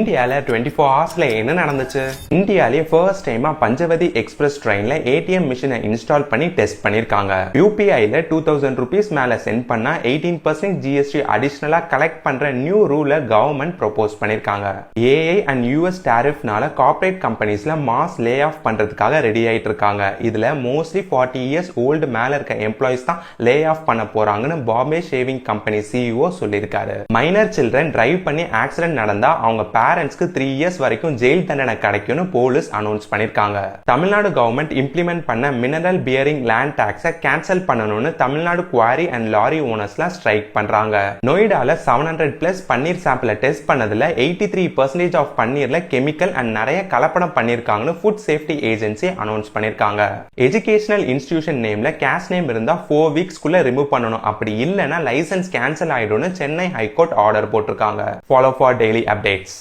இந்தியால 24 ஹவர்ஸ்ல என்ன நடந்துச்சு? இந்தியாலே ஃபர்ஸ்ட் டைமா பஞ்சவதி எக்ஸ்பிரஸ் ட்ரெயின்ல ஏடிஎம் மிஷினை இன்ஸ்டால் பண்ணி டெஸ்ட் பண்ணிருக்காங்க. யூபிஐல 2000 ரூபீஸ் மேல சென்ட் பண்ணா 18% ஜிஎஸ்டி அடிஷனலா கலெக்ட் பண்ற நியூ ரூலை கவர்மெண்ட் ப்ரொபோஸ் பண்ணிருக்காங்க. ஏஐ அண்ட் யூஎஸ் டாரிஃப்னால கார்ப்பரேட் கம்பெனிஸ்ல மாஸ் லே ஆஃப் பண்றதுக்காக ரெடி ஆயிட்டு இருக்காங்க. இதுல மோஸ்ட்லி 40 இயர்ஸ் ஓல்டு மேல இருக்க எம்ப்ளாயிஸ் தான் லே ஆஃப் பண்ண போறாங்கன்னு பாம்பே ஷேவிங் கம்பெனி சிஇஓ சொல்லியிருக்காரு. மைனர் சில்ட்ரன் டிரைவ் பண்ணி ஆக்சிடென்ட் நடந்தா அவங்க பேரண்ட்ஸ்க்கு 3 இயர்ஸ் வரைக்கும் ஜெயில் தண்டனை கிடைக்கும்னு போலீஸ் அனௌன்ஸ் பண்ணிருக்காங்க. தமிழ்நாடு கவர்மெண்ட் இம்ப்ளிமெண்ட் பண்ண மினரல் பியரிங் லேண்ட் டாக்ஸை கேன்சல் பண்ணணும்னு தமிழ்நாடு குவாரி அண்ட் லாரி ஓனர்ஸ்லாம் ஸ்ட்ரைக் பண்றாங்க. நொய்டால 700+ பன்னீர் சாம்பிளை டெஸ்ட் பண்ணதுல 83% ஆஃப் பன்னீர்ல கெமிக்கல் அண்ட் நிறைய கலப்படம் பண்ணிருக்காங்கன்னு ஃபுட் சேஃப்டி ஏஜென்சி அனௌன்ஸ் பண்ணிருக்காங்க. எஜுகேஷனல் இன்ஸ்டிடியூஷன் நேம்ல கேஷ் நேம் இருந்தா 4 வீக்ஸ்க்குள்ள ரிமூவ் பண்ணணும். அப்படி இல்லைன்னா லைசன்ஸ் கேன்சல் ஆயிடும்னு சென்னை ஹைகோர்ட் ஆர்டர் போட்டிருக்காங்க. Follow for daily updates.